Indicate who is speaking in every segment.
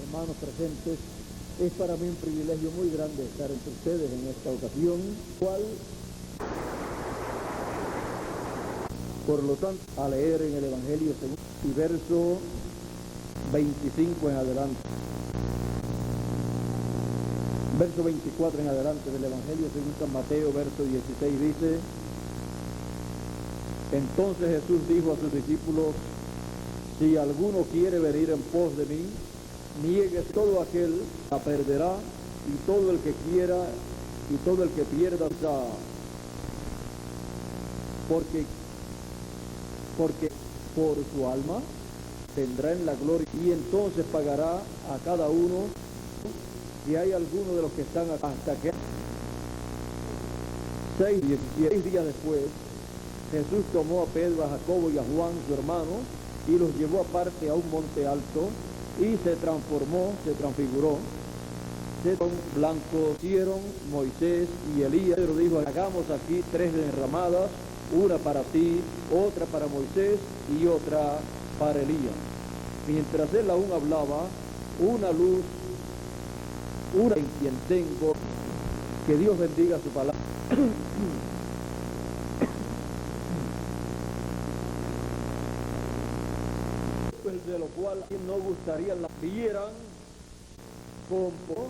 Speaker 1: hermanos presentes, es para mí un privilegio muy grande estar entre ustedes en esta ocasión, cual, por lo tanto, a leer en el Evangelio según y verso 25 en adelante, verso 24 en adelante del Evangelio según San Mateo, verso 16 dice: entonces Jesús dijo a sus discípulos: si alguno quiere venir en pos de mí, niegue todo aquel, la perderá, y todo el que quiera, y todo el que pierda, porque por su alma tendrá en la gloria, y entonces pagará a cada uno, si hay alguno de los que están hasta que 6 días después, Jesús tomó a Pedro, a Jacobo y a Juan, su hermano, y los llevó aparte a un monte alto, y se transfiguró. Blancos hicieron Moisés y Elías. Pedro dijo: hagamos aquí 3 enramadas, una para ti, otra para Moisés y otra para Elías. Mientras él aún hablaba, una luz, en quien tengo, que Dios bendiga su palabra. De lo cual no gustaría la vieran, como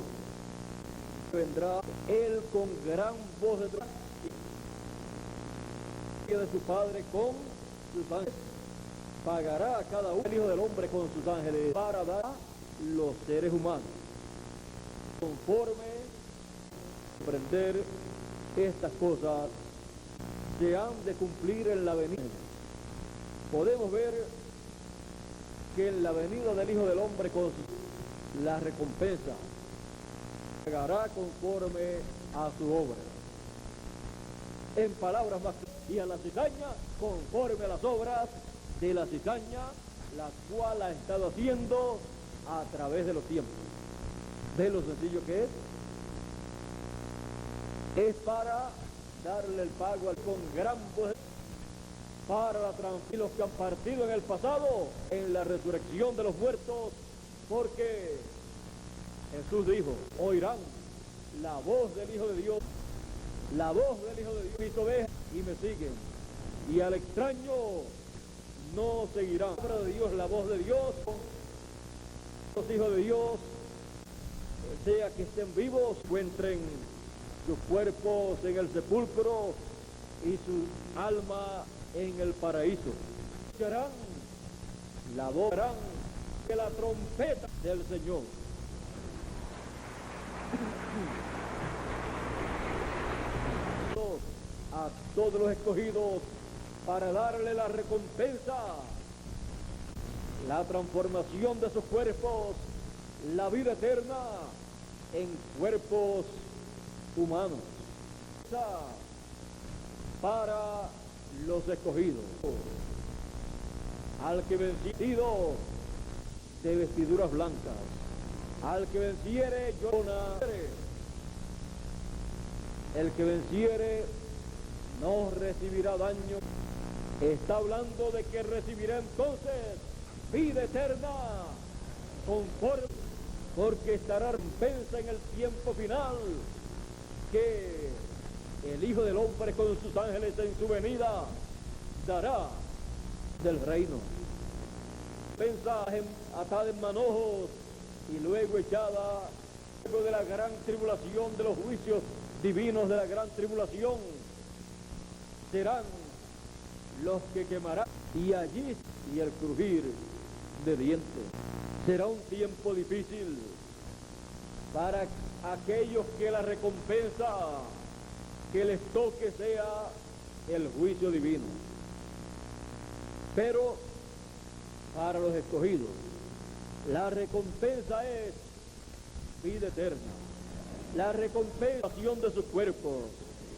Speaker 1: vendrá él con gran voz de su Padre con sus ángeles, pagará a cada uno, el Hijo del Hombre con sus ángeles, para dar a los seres humanos conforme comprender estas cosas se han de cumplir en la venida. Podemos ver que en la venida del Hijo del Hombre con la recompensa pagará conforme a su obra. En palabras más claras, y a la cizaña conforme a las obras de la cizaña, la cual ha estado haciendo a través de los tiempos. ¿Ve lo sencillo que es? Es para darle el pago con gran poder para los que han partido en el pasado, en la resurrección de los muertos, porque Jesús dijo: oirán la voz del Hijo de Dios, la voz del Hijo de Dios, mis ovejas, y me siguen, y al extraño no seguirán. La palabra de Dios, la voz de Dios, los hijos de Dios, sea que estén vivos, encuentren sus cuerpos en el sepulcro y su alma en el paraíso. Escucharán la voz de la trompeta del Señor. A todos los escogidos para darle la recompensa, la transformación de sus cuerpos, la vida eterna en cuerpos humanos. Para los escogidos, al que vencido de vestiduras blancas, al que venciere llorona, el que venciere no recibirá daño. Está hablando de que recibirá entonces vida eterna conforme, porque estará recompensa en el tiempo final que el Hijo del Hombre con sus ángeles en su venida dará del reino. Pensa atada en manojos y luego echada luego de la gran tribulación, de los juicios divinos de la gran tribulación, serán los que quemarán, y allí y el crujir de dientes. Será un tiempo difícil para aquellos que la recompensa que les toque sea el juicio divino. Pero para los escogidos, la recompensa es vida eterna, la recompensación de sus cuerpos,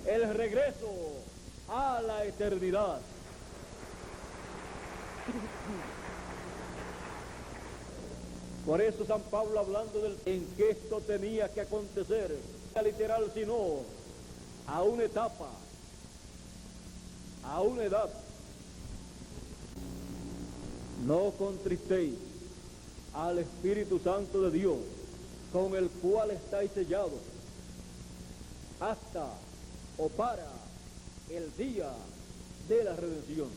Speaker 1: el regreso a la eternidad. Por eso San Pablo, hablando en que esto tenía que acontecer, no literal, sino a una etapa, a una edad. No contristéis, al Espíritu Santo de Dios, con el cual estáis sellados, hasta o para el día de la redención.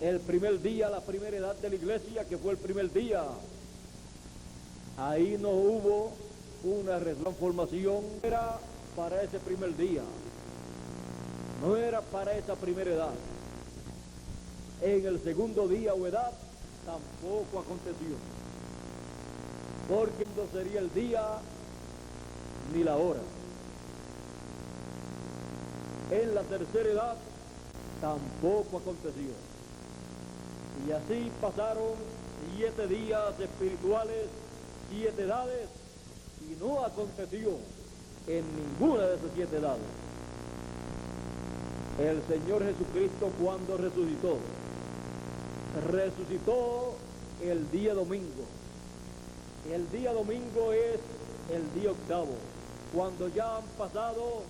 Speaker 1: El primer día, la primera edad de la iglesia, que fue el primer día, ahí no hubo una transformación, era para ese primer día, no era para esa primera edad. En el segundo día o edad tampoco aconteció, porque no sería el día ni la hora. En la tercera edad tampoco aconteció. Y así pasaron 7 días espirituales, 7 edades, y no aconteció en ninguna de esas 7 edades. El Señor Jesucristo, cuando resucitó el día domingo. El día domingo es el día octavo, cuando ya han pasado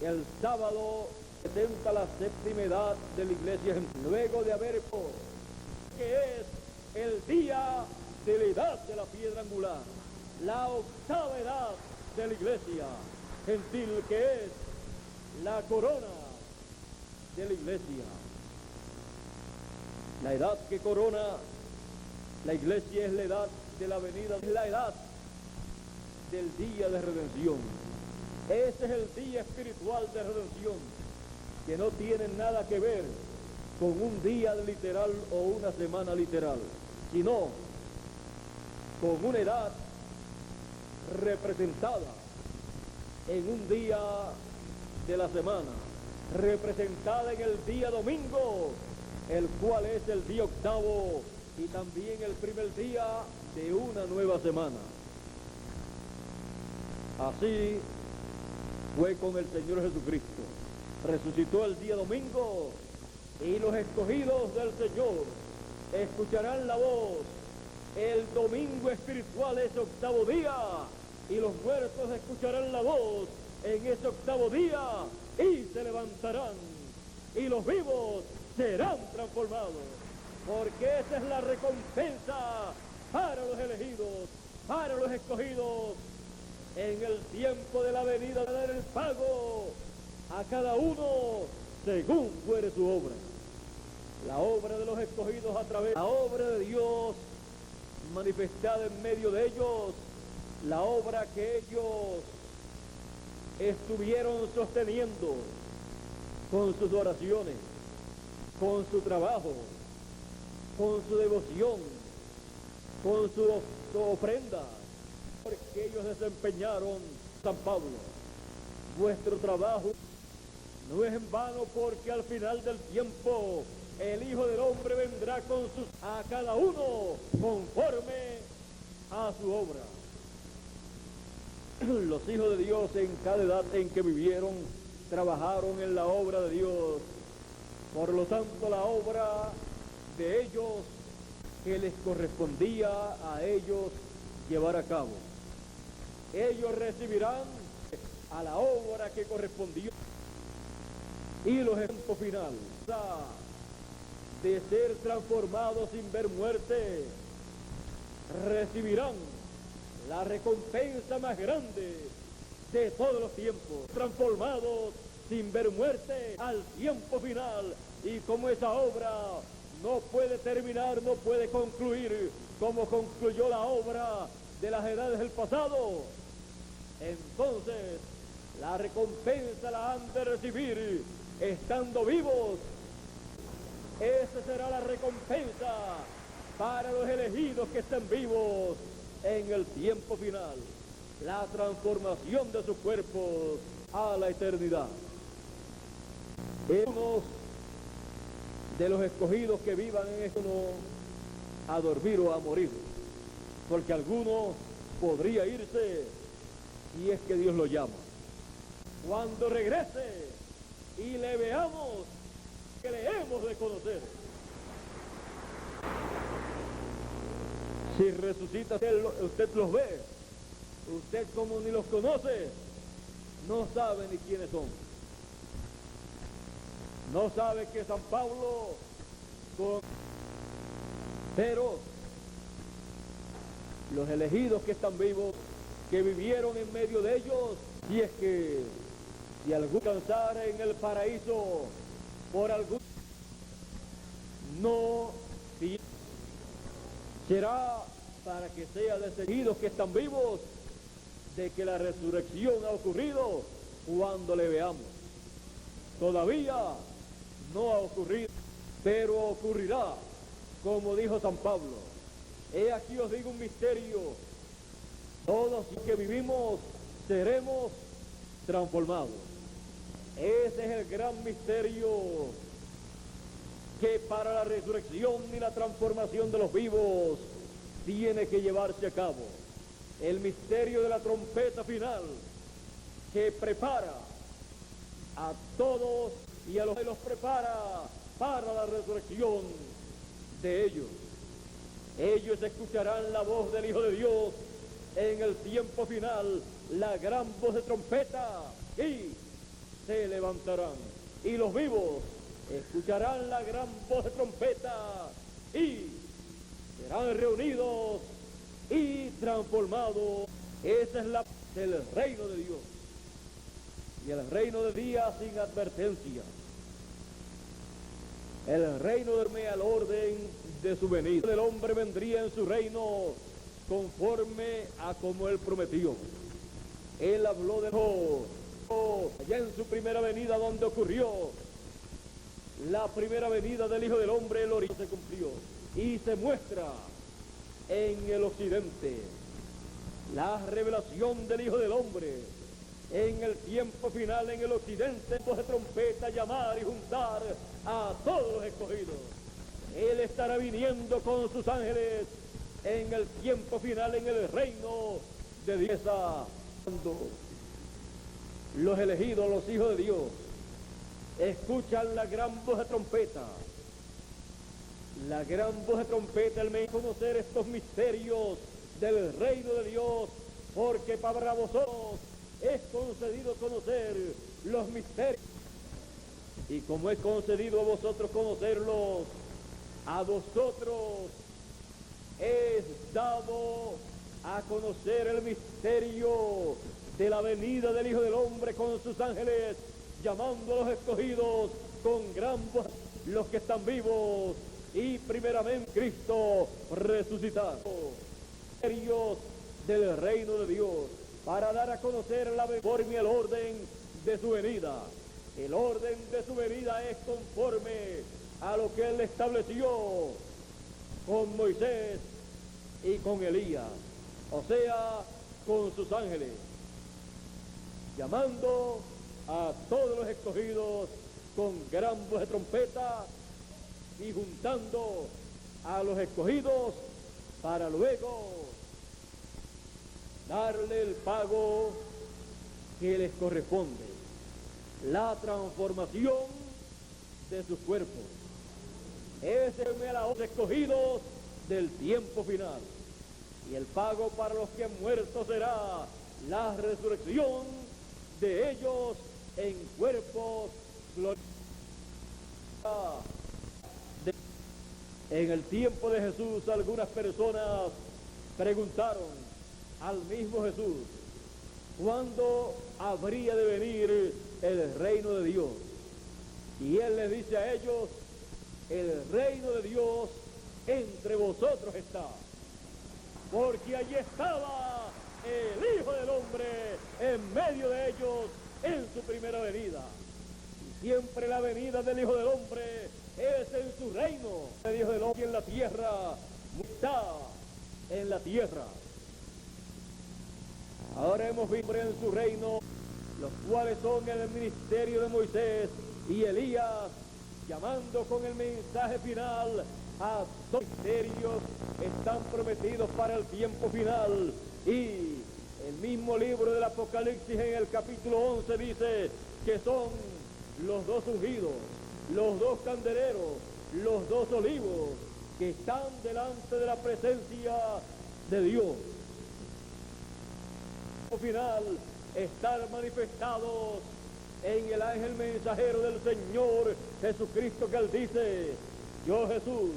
Speaker 1: el sábado, presenta la séptima edad de la iglesia, luego de haber, que es el día de la edad de la piedra angular, la octava edad de la iglesia gentil, que es la corona de la iglesia. La edad que corona la iglesia es la edad de la venida, es la edad del día de redención. Ese es el día espiritual de redención, que no tiene nada que ver con un día literal o una semana literal, sino con una edad representada en un día de la semana, representada en el día domingo, el cual es el día octavo y también el primer día de una nueva semana. Así fue con el Señor Jesucristo. Resucitó el día domingo y los escogidos del Señor escucharán la voz. El domingo espiritual es octavo día y los muertos escucharán la voz en ese octavo día y se levantarán y los vivos serán transformados, porque esa es la recompensa para los elegidos, para los escogidos. En el tiempo de la venida de dar el pago a cada uno según fuere su obra. La obra de los escogidos a través de la obra de Dios manifestada en medio de ellos, la obra que ellos estuvieron sosteniendo con sus oraciones, con su trabajo, con su devoción, con su ofrenda, porque ellos desempeñaron. San Pablo, vuestro trabajo no es en vano, porque al final del tiempo el Hijo del Hombre vendrá con a cada uno conforme a su obra. Los hijos de Dios, en cada edad en que vivieron, trabajaron en la obra de Dios. Por lo tanto, la obra de ellos que les correspondía a ellos llevar a cabo, ellos recibirán a la obra que correspondió. Y los ejemplos final de ser transformados sin ver muerte, recibirán la recompensa más grande de todos los tiempos, transformados sin ver muerte al tiempo final. Y como esa obra no puede terminar, no puede concluir como concluyó la obra de las edades del pasado, entonces la recompensa la han de recibir estando vivos. Esa será la recompensa para los elegidos que estén vivos en el tiempo final, la transformación de sus cuerpos a la eternidad. Unos de los escogidos que vivan en esto, no a dormir o a morir, porque alguno podría irse y es que Dios lo llama. Cuando regrese y le veamos, que le hemos de conocer. Si resucita, usted los ve, usted como ni los conoce, no sabe ni quiénes son. No sabe que San Pablo, pero los elegidos que están vivos, que vivieron en medio de ellos, y es que si algún alcanzara en el paraíso por algún no será para que sea de elegidos que están vivos de que la resurrección ha ocurrido cuando le veamos. Todavía no ha ocurrido, pero ocurrirá, como dijo San Pablo. He aquí os digo un misterio: todos los que vivimos seremos transformados. Ese es el gran misterio que para la resurrección y la transformación de los vivos tiene que llevarse a cabo. El misterio de la trompeta final que prepara a todos y a los que los prepara para la resurrección de ellos. Ellos escucharán la voz del Hijo de Dios en el tiempo final, la gran voz de trompeta, y se levantarán. Y los vivos escucharán la gran voz de trompeta y serán reunidos y transformados. Esa es la del reino de Dios. Y el reino de día sin advertencia. El reino duerme al orden de su venida. El hombre vendría en su reino conforme a como él prometió. Él habló de allá en su primera venida, donde ocurrió la primera venida del Hijo del Hombre, el origen se cumplió y se muestra en el occidente la revelación del Hijo del Hombre. En el tiempo final, en el occidente, voz de trompeta, llamar y juntar a todos los escogidos. Él estará viniendo con sus ángeles en el tiempo final, en el reino de Dios. Cuando los elegidos, los hijos de Dios, escuchan la gran voz de trompeta, la gran voz de trompeta, el conocer estos misterios del reino de Dios, porque para vosotros es concedido conocer los misterios, y como es concedido a vosotros conocerlos, a vosotros es dado a conocer el misterio de la venida del Hijo del Hombre con sus ángeles, llamando a los escogidos con gran voz, los que están vivos, y primeramente Cristo resucitado. Misterios del reino de Dios, para dar a conocer la forma y el orden de su venida. El orden de su venida es conforme a lo que él estableció con Moisés y con Elías, o sea, con sus ángeles, llamando a todos los escogidos con gran voz de trompeta y juntando a los escogidos para luego darle el pago que les corresponde, la transformación de sus cuerpos. Ese es los escogidos del tiempo final. Y el pago para los que han muerto será la resurrección de ellos en cuerpos gloriosos. En el tiempo de Jesús, algunas personas preguntaron al mismo Jesús cuándo habría de venir el reino de Dios. Y él les dice a ellos: el reino de Dios entre vosotros está, porque allí estaba el Hijo del Hombre en medio de ellos en su primera venida. Y siempre la venida del Hijo del Hombre es en su reino. El Hijo del Hombre en la tierra está en la tierra. Ahora hemos visto en su reino, los cuales son el ministerio de Moisés y Elías, llamando con el mensaje final a dos misterios están prometidos para el tiempo final. Y el mismo libro del Apocalipsis en el capítulo 11 dice que son los dos ungidos, los dos candeleros, los dos olivos que están delante de la presencia de Dios. Al final están manifestados en el ángel mensajero del Señor Jesucristo, que él dice: yo, Jesús,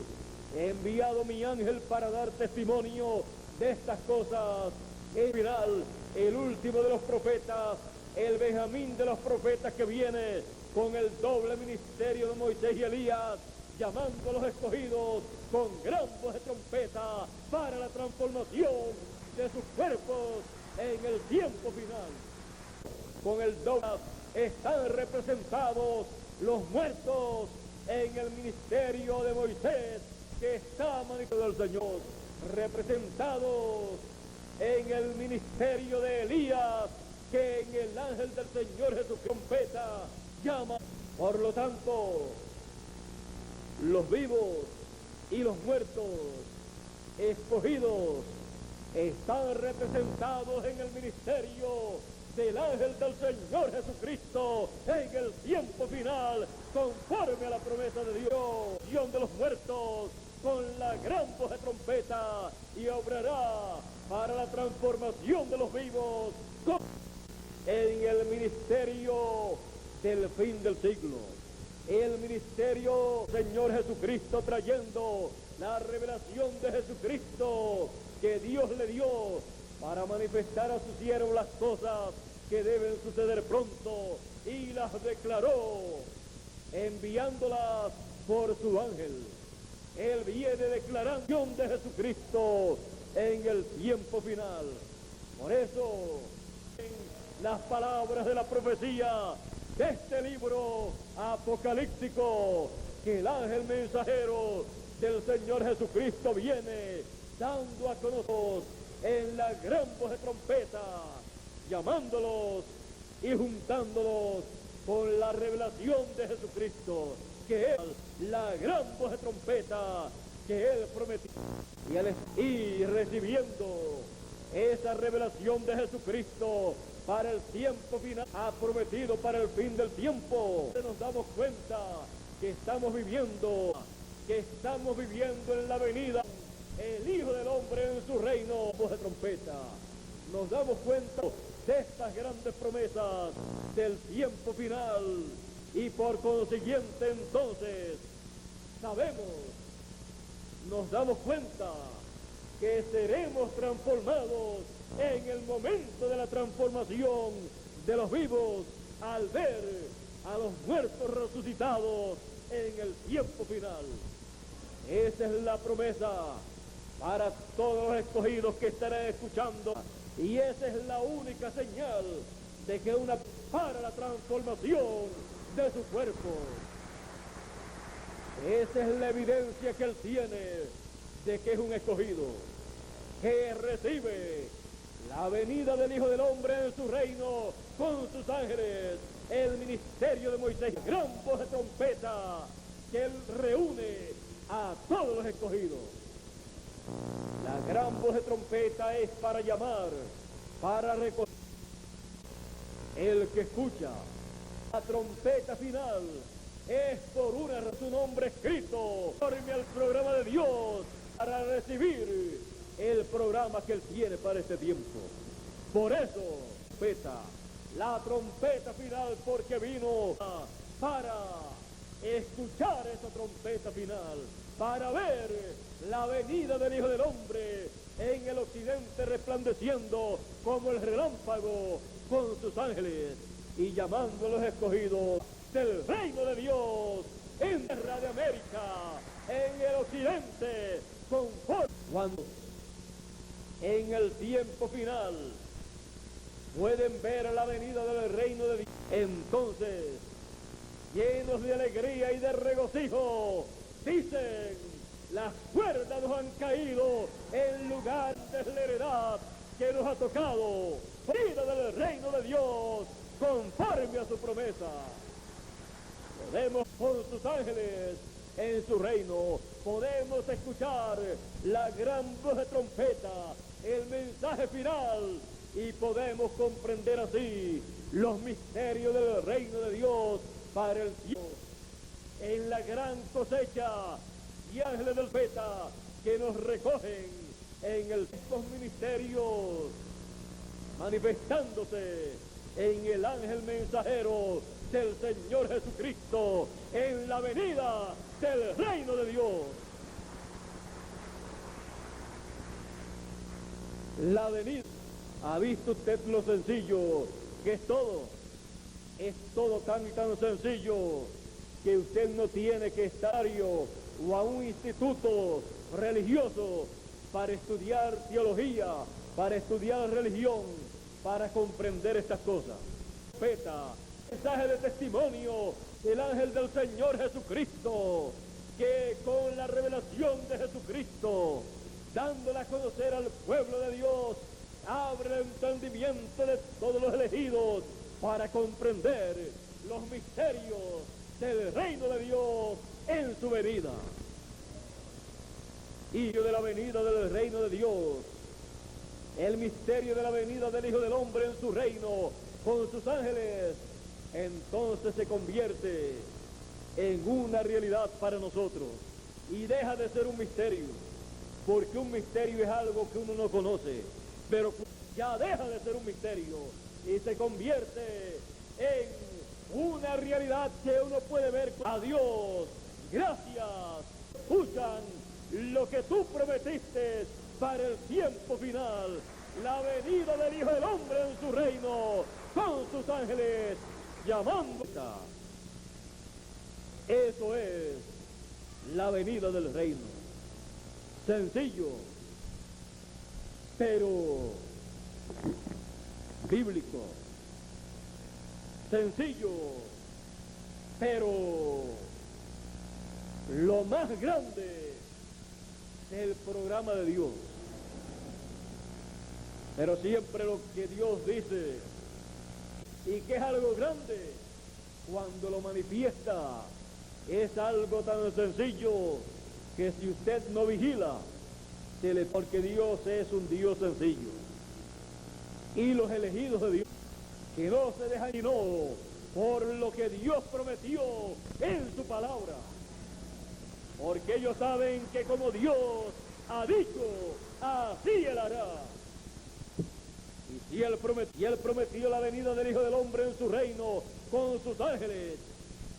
Speaker 1: he enviado mi ángel para dar testimonio de estas cosas, el final, el último de los profetas, el Benjamín de los profetas que viene con el doble ministerio de Moisés y Elías, llamando a los escogidos con gran voz de trompeta para la transformación de sus cuerpos en el tiempo final. Con el doble están representados los muertos en el ministerio de Moisés, que está manifestado el Señor, representados en el ministerio de Elías, que en el ángel del Señor Jesús trompeta llama. Por lo tanto, los vivos y los muertos escogidos están representados en el ministerio del ángel del Señor Jesucristo en el tiempo final, conforme a la promesa de Dios, de los muertos, con la gran voz de trompeta, y obrará para la transformación de los vivos en el ministerio del fin del siglo. El ministerio del Señor Jesucristo, trayendo la revelación de Jesucristo que Dios le dio para manifestar a sus siervos las cosas que deben suceder pronto, y las declaró enviándolas por su ángel. Él viene declarando de Jesucristo en el tiempo final. Por eso, en las palabras de la profecía de este libro apocalíptico, que el ángel mensajero del Señor Jesucristo viene dando a conocer en la gran voz de trompeta, llamándolos y juntándolos con la revelación de Jesucristo, que es la gran voz de trompeta que Él prometió, y recibiendo esa revelación de Jesucristo para el tiempo final, ha prometido para el fin del tiempo. Nos damos cuenta que estamos viviendo en la venida el Hijo del Hombre en su reino, voz de trompeta. Nos damos cuenta de estas grandes promesas del tiempo final, y por consiguiente entonces nos damos cuenta que seremos transformados en el momento de la transformación de los vivos, al ver a los muertos resucitados en el tiempo final. Esa es la promesa para todos los escogidos que estarán escuchando, y esa es la única señal de que para la transformación de su cuerpo. Esa es la evidencia que él tiene de que es un escogido, que recibe la venida del Hijo del Hombre en su reino con sus ángeles, el ministerio de Moisés, gran voz de trompeta, que él reúne a todos los escogidos. La gran voz de trompeta es para llamar, para reconocer. El que escucha la trompeta final es por su nombre escrito conforme al programa de Dios, para recibir el programa que Él tiene para este tiempo. Por eso, la trompeta final, porque vino para escuchar esa trompeta final, para ver la venida del Hijo del Hombre en el occidente resplandeciendo como el relámpago con sus ángeles, y llamando a los escogidos del reino de Dios en la tierra de América, en el occidente, cuando en el tiempo final pueden ver la venida del reino de Dios. Entonces, llenos de alegría y de regocijo, dicen: las cuerdas nos han caído en lugar de la heredad que nos ha tocado, vida del reino de Dios, conforme a su promesa. Podemos, con sus ángeles en su reino, podemos escuchar la gran voz de trompeta, el mensaje final, y podemos comprender así los misterios del reino de Dios para el cielo. En la gran cosecha y ángeles del beta que nos recogen en estos ministerios, manifestándose en el ángel mensajero del Señor Jesucristo en la venida del reino de Dios. la venida. ¿Ha visto usted lo sencillo que es todo? Es todo tan sencillo que usted no tiene que estar o a un instituto religioso para estudiar teología, para estudiar religión, para comprender estas cosas. Mensaje de testimonio del ángel del Señor Jesucristo, que con la revelación de Jesucristo, dándole a conocer al pueblo de Dios, abre el entendimiento de todos los elegidos para comprender los misterios del reino de Dios en su venida. Y de la venida del reino de Dios, el misterio de la venida del Hijo del Hombre en su reino con sus ángeles, entonces se convierte en una realidad para nosotros y deja de ser un misterio, porque un misterio es algo que uno no conoce, pero ya deja de ser un misterio y se convierte en una realidad que uno puede ver. A Dios, gracias, escuchan lo que tú prometiste para el tiempo final, la venida del Hijo del Hombre en su reino, con sus ángeles, llamando. Eso es la venida del reino. Sencillo, pero bíblico. Sencillo, pero lo más grande del programa de Dios. Pero siempre lo que Dios dice y que es algo grande, cuando lo manifiesta, es algo tan sencillo que si usted no vigila, porque Dios es un Dios sencillo. Y los elegidos de Dios, que no se dejan y no por lo que Dios prometió en su palabra, porque ellos saben que como Dios ha dicho, así Él hará. Y Él prometió la venida del Hijo del Hombre en su reino con sus ángeles,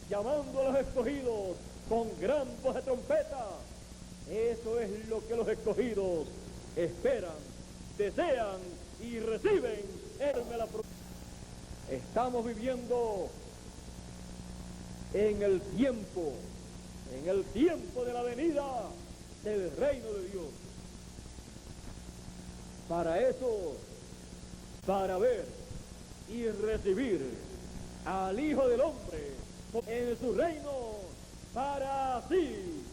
Speaker 1: llamando a los escogidos con gran voz de trompeta. Eso es lo que los escogidos esperan, desean y reciben. Estamos viviendo en el tiempo de la venida del reino de Dios. Para eso, para ver y recibir al Hijo del Hombre en su reino, para así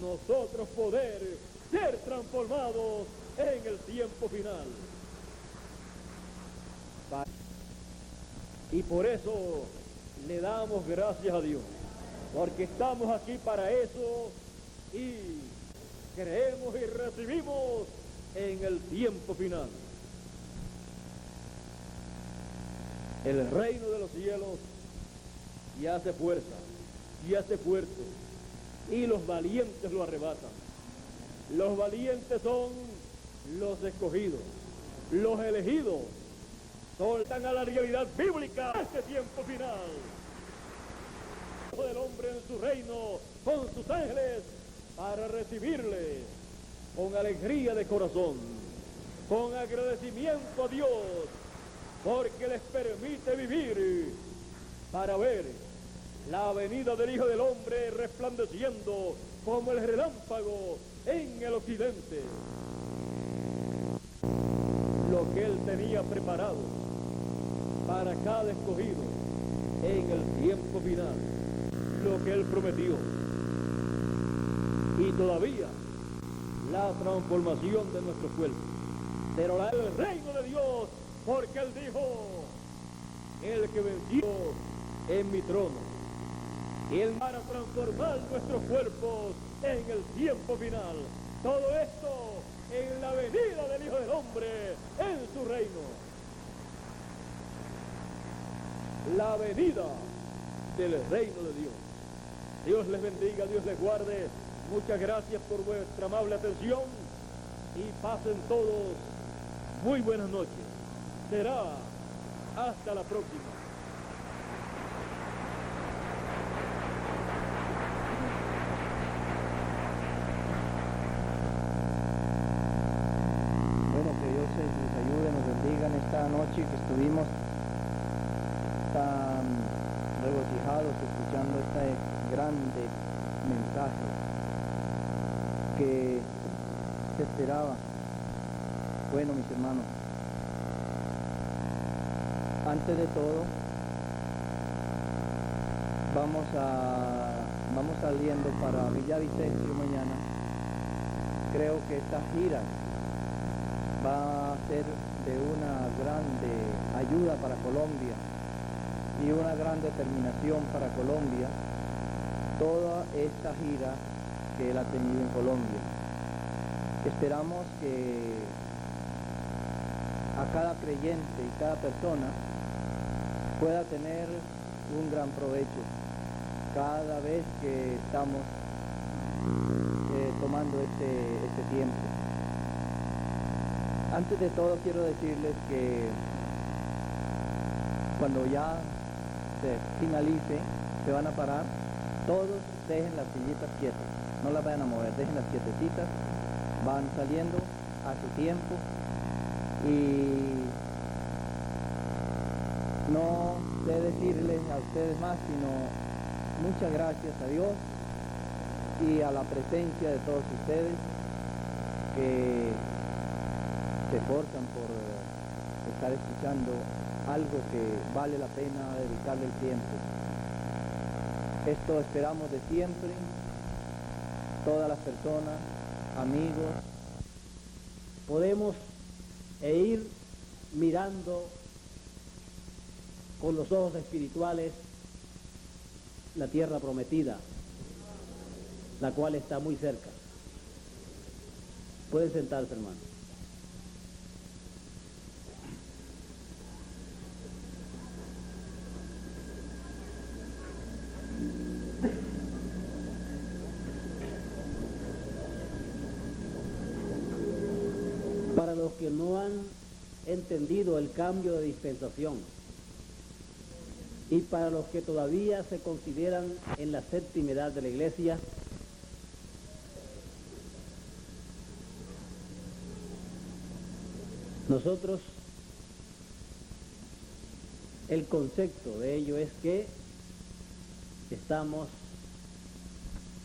Speaker 1: nosotros poder ser transformados en el tiempo final. Y por eso le damos gracias a Dios, porque estamos aquí para eso y creemos y recibimos en el tiempo final. El reino de los cielos ya hace fuerza, ya hace fuerte, y los valientes lo arrebatan. Los valientes son los escogidos, los elegidos, soltan a la realidad bíblica este tiempo final. El Hijo del Hombre en su reino con sus ángeles para recibirle con alegría de corazón, con agradecimiento a Dios, porque les permite vivir para ver la venida del Hijo del Hombre resplandeciendo como el relámpago en el occidente. Lo que Él tenía preparado para cada escogido en el tiempo final, lo que Él prometió. Y todavía la transformación de nuestro cuerpo. Pero el reino de Dios, porque Él dijo, el que venció en mi trono. Él para transformar nuestros cuerpos en el tiempo final. Todo esto en la venida del Hijo del Hombre en su reino. La venida del reino de Dios. Dios les bendiga, Dios les guarde. Muchas gracias por vuestra amable atención y pasen todos muy buenas noches. Será hasta la próxima.
Speaker 2: Bueno, que Dios anoche que estuvimos tan regocijados escuchando este grande mensaje que se esperaba. Bueno, mis hermanos, antes de todo, vamos saliendo para Villavicencio mañana. Creo que esta gira va a ser de una grande ayuda para Colombia y una gran determinación para Colombia, toda esta gira que él ha tenido en Colombia. Esperamos que a cada creyente y cada persona pueda tener un gran provecho cada vez que estamos tomando este tiempo. Antes de todo quiero decirles que cuando ya se finalice, se van a parar, todos dejen las sillitas quietas, no las vayan a mover, dejen las quietecitas, van saliendo a su tiempo y no sé decirles a ustedes más, sino muchas gracias a Dios y a la presencia de todos ustedes que se esforzan por estar escuchando algo que vale la pena dedicarle el tiempo. Esto esperamos de siempre, todas las personas, amigos.
Speaker 1: Podemos ir mirando con los ojos espirituales la tierra prometida, la cual está muy cerca. Pueden sentarse, hermano. Para los que no han entendido el cambio de dispensación y para los que todavía se consideran en la séptima edad de la iglesia, nosotros, el concepto de ello es que estamos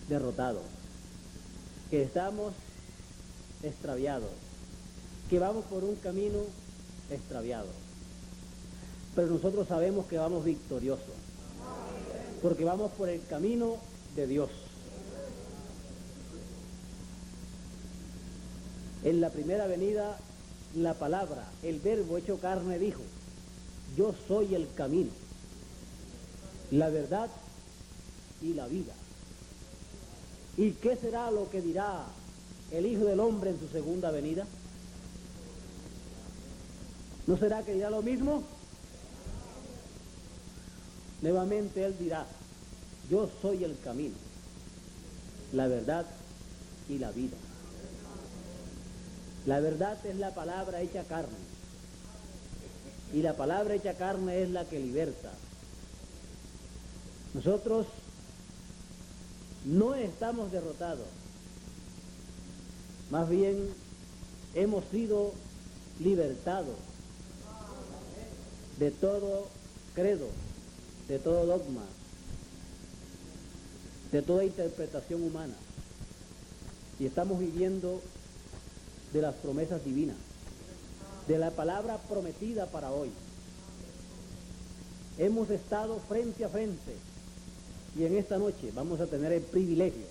Speaker 1: derrotados, que estamos extraviados, que vamos por un camino extraviado. Pero nosotros sabemos que vamos victoriosos, porque vamos por el camino de Dios. En la primera venida, la palabra, el verbo hecho carne dijo: yo soy el camino, la verdad y la vida. ¿Y qué será lo que dirá el Hijo del Hombre en su segunda venida? ¿No será que dirá lo mismo? Nuevamente él dirá: yo soy el camino, la verdad y la vida. La verdad es la palabra hecha carne, y la palabra hecha carne es la que liberta. Nosotros no estamos derrotados, más bien hemos sido libertados de todo credo, de todo dogma, de toda interpretación humana, y estamos viviendo de las promesas divinas, de la palabra prometida para hoy. Hemos estado frente a frente, y en esta noche vamos a tener el privilegio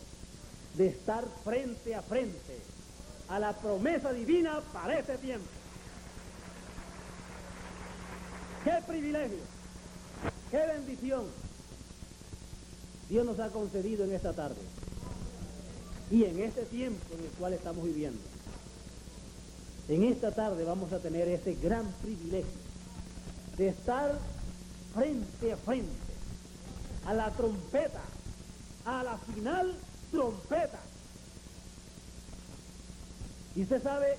Speaker 1: de estar frente a frente a la promesa divina para este tiempo. ¡Qué privilegio! ¡Qué bendición Dios nos ha concedido en esta tarde y en este tiempo en el cual estamos viviendo! En esta tarde vamos a tener ese gran privilegio de estar frente a frente a la trompeta, a la final trompeta. ¿Y usted sabe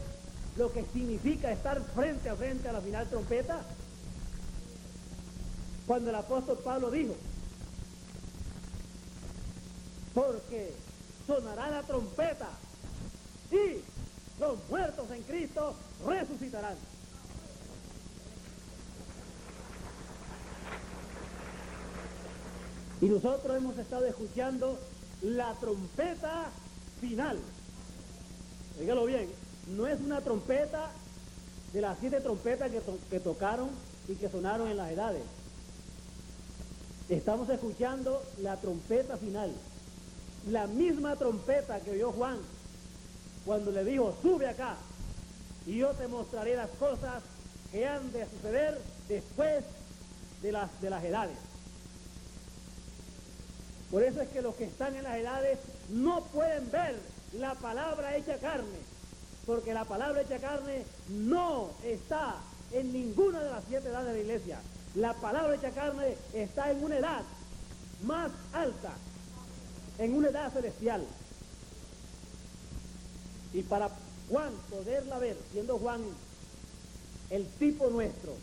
Speaker 1: lo que significa estar frente a frente a la final trompeta? Cuando el apóstol Pablo dijo: porque sonará la trompeta y los muertos en Cristo resucitarán.
Speaker 3: Y nosotros hemos estado escuchando la trompeta final. Dígalo bien, no es una trompeta de las 7 trompetas que tocaron y que sonaron en las edades. Estamos escuchando la trompeta final. La misma trompeta que oyó Juan cuando le dijo, sube acá y yo te mostraré las cosas que han de suceder después de las edades. Por eso es que los que están en las edades no pueden ver la palabra hecha carne, porque la palabra hecha carne no está en ninguna de las 7 edades de la iglesia. La palabra hecha carne está en una edad más alta, en una edad celestial. Y para Juan poderla ver, siendo Juan el tipo nuestro,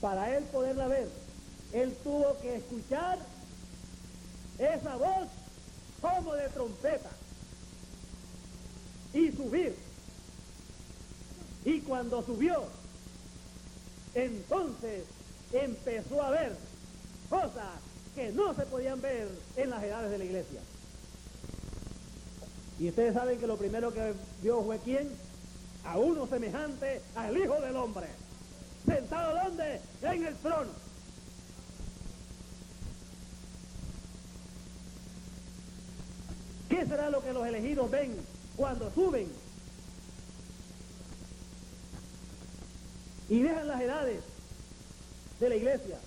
Speaker 3: para él poderla ver, él tuvo que escuchar esa voz como de trompeta y subir. Y cuando subió, entonces empezó a ver cosas que no se podían ver en las edades de la iglesia. Y ustedes saben que lo primero que vio fue ¿quién? A uno semejante al Hijo del Hombre. ¿Sentado dónde? En el trono. ¿Qué será lo que los elegidos ven cuando suben y dejan las edades de la iglesia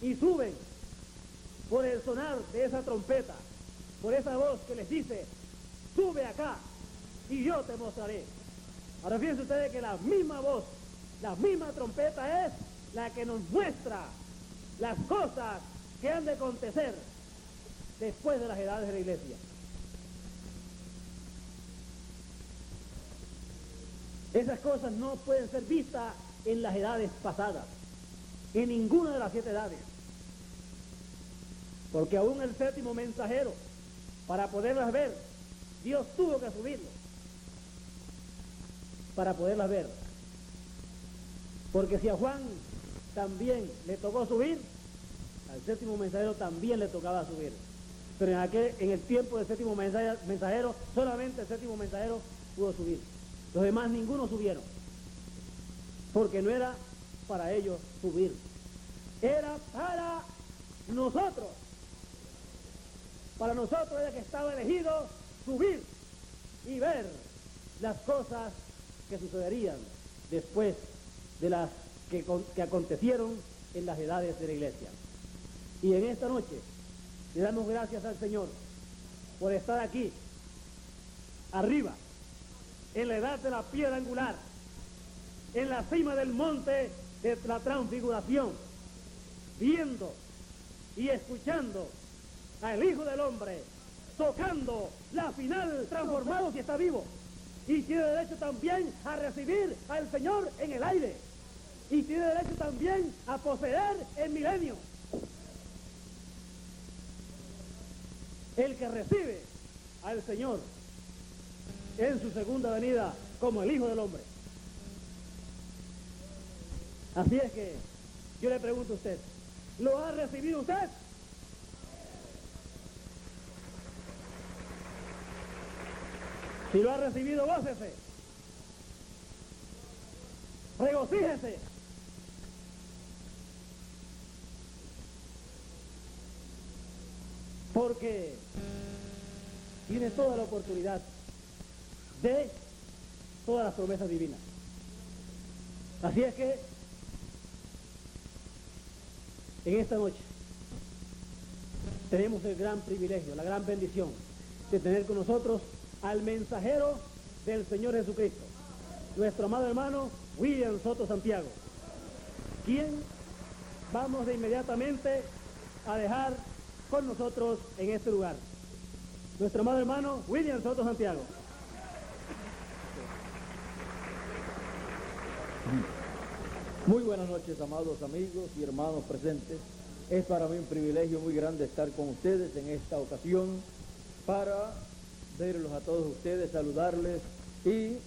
Speaker 3: y suben por el sonar de esa trompeta, por esa voz que les dice, sube acá y yo te mostraré? Ahora fíjense ustedes que la misma voz, la misma trompeta es la que nos muestra las cosas que han de acontecer después de las edades de la iglesia. Esas cosas no pueden ser vistas en las edades pasadas, en ninguna de las 7 edades. Porque aún el 7º mensajero, para poderlas ver, Dios tuvo que subirlo para poderlas ver. Porque si a Juan también le tocó subir, al 7º mensajero también le tocaba subir. Pero en el tiempo del 7º mensajero, solamente el 7º mensajero pudo subir. Los demás ninguno subieron, porque no era para ellos subir, era para nosotros. Para nosotros era que estaba elegido subir y ver las cosas que sucederían después de las que acontecieron en las edades de la iglesia. Y en esta noche le damos gracias al Señor por estar aquí, arriba, en la edad de la piedra angular, en la cima del monte de la transfiguración, viendo y escuchando al Hijo del Hombre tocando la final, transformado si está vivo, y tiene derecho también a recibir al Señor en el aire, y tiene derecho también a poseer el milenio. El que recibe al Señor en su segunda venida como el Hijo del Hombre. Así es que yo le pregunto a usted, ¿lo ha recibido usted? Si lo ha recibido, gócese, regocíjese, porque tiene toda la oportunidad de todas las promesas divinas. Así es que en esta noche tenemos el gran privilegio, la gran bendición de tener con nosotros al mensajero del Señor Jesucristo, nuestro amado hermano William Soto Santiago, quien vamos de inmediatamente a dejar con nosotros en este lugar. Nuestro amado hermano William Soto Santiago.
Speaker 2: Muy buenas noches, amados amigos y hermanos presentes. Es para mí un privilegio muy grande estar con ustedes en esta ocasión para verlos a todos ustedes, saludarles y